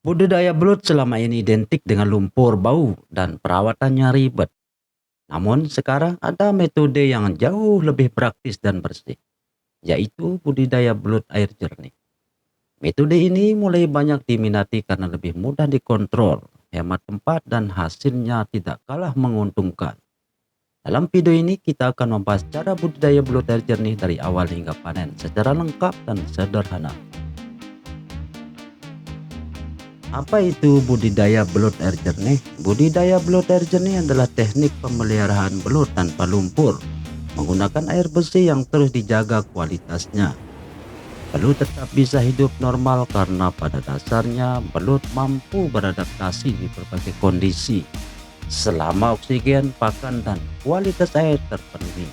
Budidaya belut selama ini identik dengan lumpur, bau, dan perawatannya ribet. Namun sekarang ada metode yang jauh lebih praktis dan bersih, yaitu budidaya belut air jernih. Metode ini mulai banyak diminati karena lebih mudah dikontrol, hemat tempat, dan hasilnya tidak kalah menguntungkan. Dalam video ini kita akan membahas cara budidaya belut air jernih dari awal hingga panen secara lengkap dan sederhana. Apa itu budidaya belut air jernih? Budidaya belut air jernih adalah teknik pemeliharaan belut tanpa lumpur, menggunakan air bersih yang terus dijaga kualitasnya. Belut tetap bisa hidup normal karena pada dasarnya belut mampu beradaptasi di berbagai kondisi, selama oksigen, pakan, dan kualitas air terpenuhi.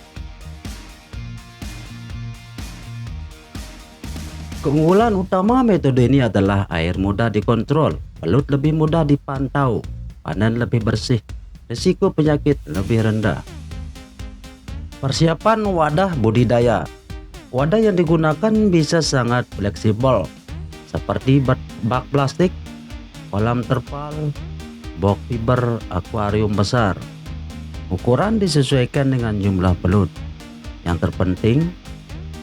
Keunggulan utama metode ini adalah air mudah dikontrol, belut lebih mudah dipantau, panen lebih bersih, risiko penyakit lebih rendah. Persiapan wadah budidaya. Wadah yang digunakan bisa sangat fleksibel, seperti bak plastik, kolam terpal, box fiber, akuarium besar. Ukuran disesuaikan dengan jumlah belut. Yang terpenting,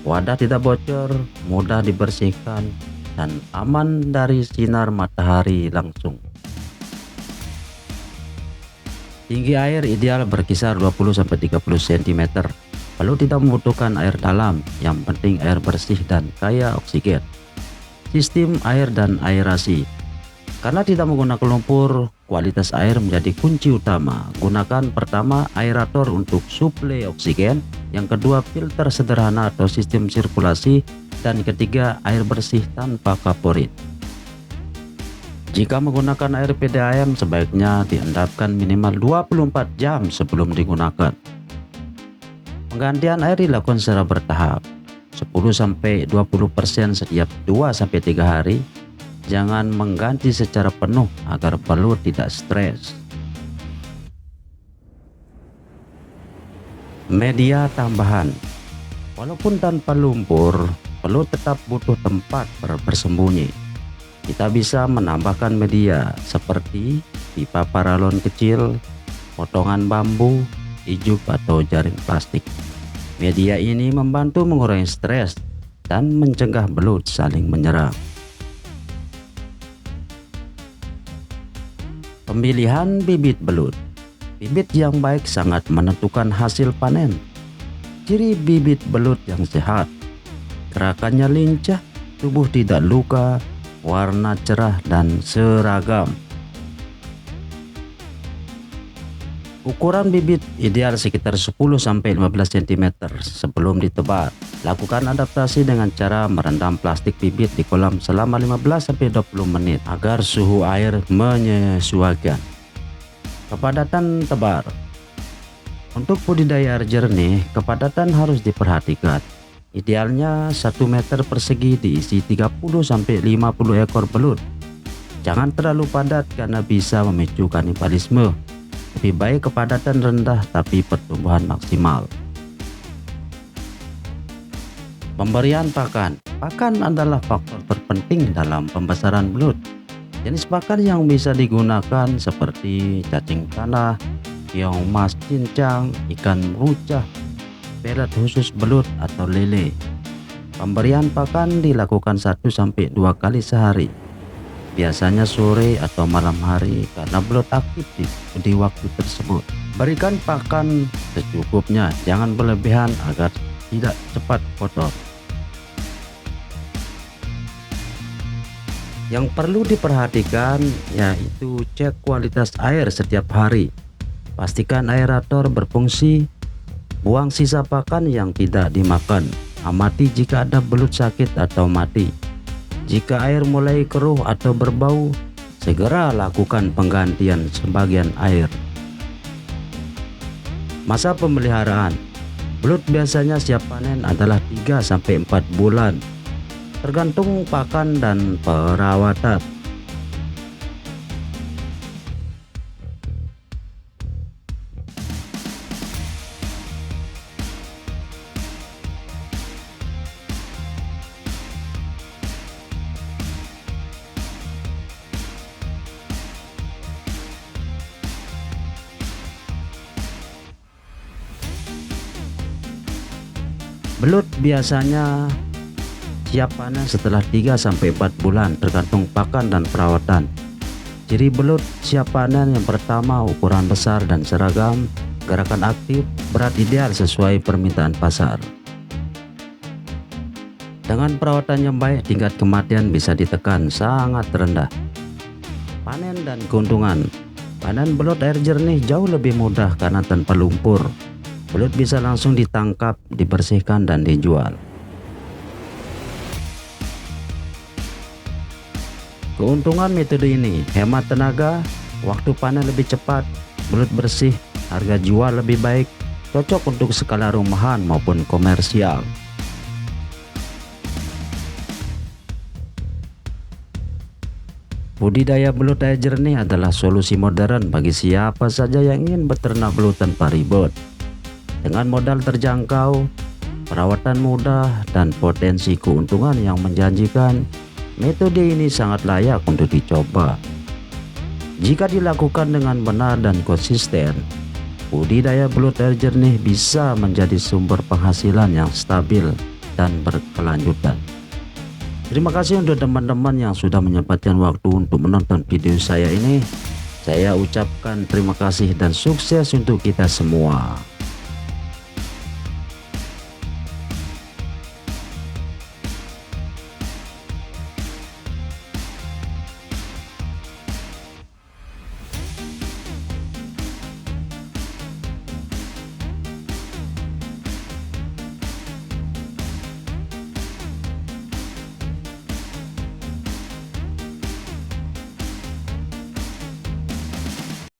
wadah tidak bocor, mudah dibersihkan, dan aman dari sinar matahari langsung. Tinggi air ideal berkisar 20-30 cm. Belut tidak membutuhkan air dalam, yang penting air bersih dan kaya oksigen. Sistem air dan aerasi. Karena tidak menggunakan lumpur, kualitas air menjadi kunci utama. Gunakan pertama aerator untuk suplai oksigen, yang kedua filter sederhana atau sistem sirkulasi, dan ketiga air bersih tanpa kaporit. Jika menggunakan air PDAM sebaiknya diendapkan minimal 24 jam sebelum digunakan. Penggantian air dilakukan secara bertahap, 10-20% setiap 2-3 hari. Jangan mengganti secara penuh agar belut tidak stres. Media tambahan. Walaupun tanpa lumpur, belut tetap butuh tempat bersembunyi. Kita bisa menambahkan media seperti pipa paralon kecil, potongan bambu, ijuk atau jaring plastik. Media ini membantu mengurangi stres dan mencegah belut saling menyerang. Pemilihan bibit belut. Bibit yang baik sangat menentukan hasil panen. Ciri bibit belut yang sehat: gerakannya lincah, tubuh tidak luka, warna cerah dan seragam. Ukuran bibit ideal sekitar 10-15 cm sebelum ditebar. Lakukan adaptasi dengan cara merendam plastik bibit di kolam selama 15-20 menit agar suhu air menyesuaikan. Kepadatan tebar. Untuk budidaya air jernih, kepadatan harus diperhatikan. Idealnya 1 meter persegi diisi 30-50 ekor belut. Jangan terlalu padat karena bisa memicu kanibalisme. Lebih baik kepadatan rendah tapi pertumbuhan maksimal. Pemberian pakan. Pakan adalah faktor terpenting dalam pembesaran belut. Jenis pakan yang bisa digunakan seperti cacing tanah, keong emas cincang, ikan rucah, pelet khusus belut atau lele. Pemberian pakan dilakukan 1-2 kali sehari. Biasanya sore atau malam hari karena belut aktif di waktu tersebut. Berikan pakan secukupnya, jangan berlebihan agar tidak cepat kotor. Yang perlu diperhatikan yaitu cek kualitas air setiap hari. Pastikan aerator berfungsi, buang sisa pakan yang tidak dimakan. Amati jika ada belut sakit atau mati. Jika air mulai keruh atau berbau, segera lakukan penggantian sebagian air. Masa pemeliharaan. Belut biasanya siap panen adalah 3-4 bulan, tergantung pakan dan perawatan. Belut biasanya siap panen setelah 3-4 bulan tergantung pakan dan perawatan. Ciri belut siap panen yang pertama, ukuran besar dan seragam, gerakan aktif, berat ideal sesuai permintaan pasar. Dengan perawatan yang baik, tingkat kematian bisa ditekan sangat rendah. Panen dan keuntungan. Panen belut air jernih jauh lebih mudah karena tanpa lumpur. Belut bisa langsung ditangkap, dibersihkan, dan dijual. Keuntungan metode ini, hemat tenaga, waktu panen lebih cepat, belut bersih, harga jual lebih baik, cocok untuk skala rumahan maupun komersial. Budidaya belut air jernih adalah solusi modern bagi siapa saja yang ingin beternak belut tanpa ribet. Dengan modal terjangkau, perawatan mudah, dan potensi keuntungan yang menjanjikan, metode ini sangat layak untuk dicoba. Jika dilakukan dengan benar dan konsisten, budidaya belut air jernih bisa menjadi sumber penghasilan yang stabil dan berkelanjutan. Terima kasih untuk teman-teman yang sudah menyempatkan waktu untuk menonton video saya ini. Saya ucapkan terima kasih dan sukses untuk kita semua.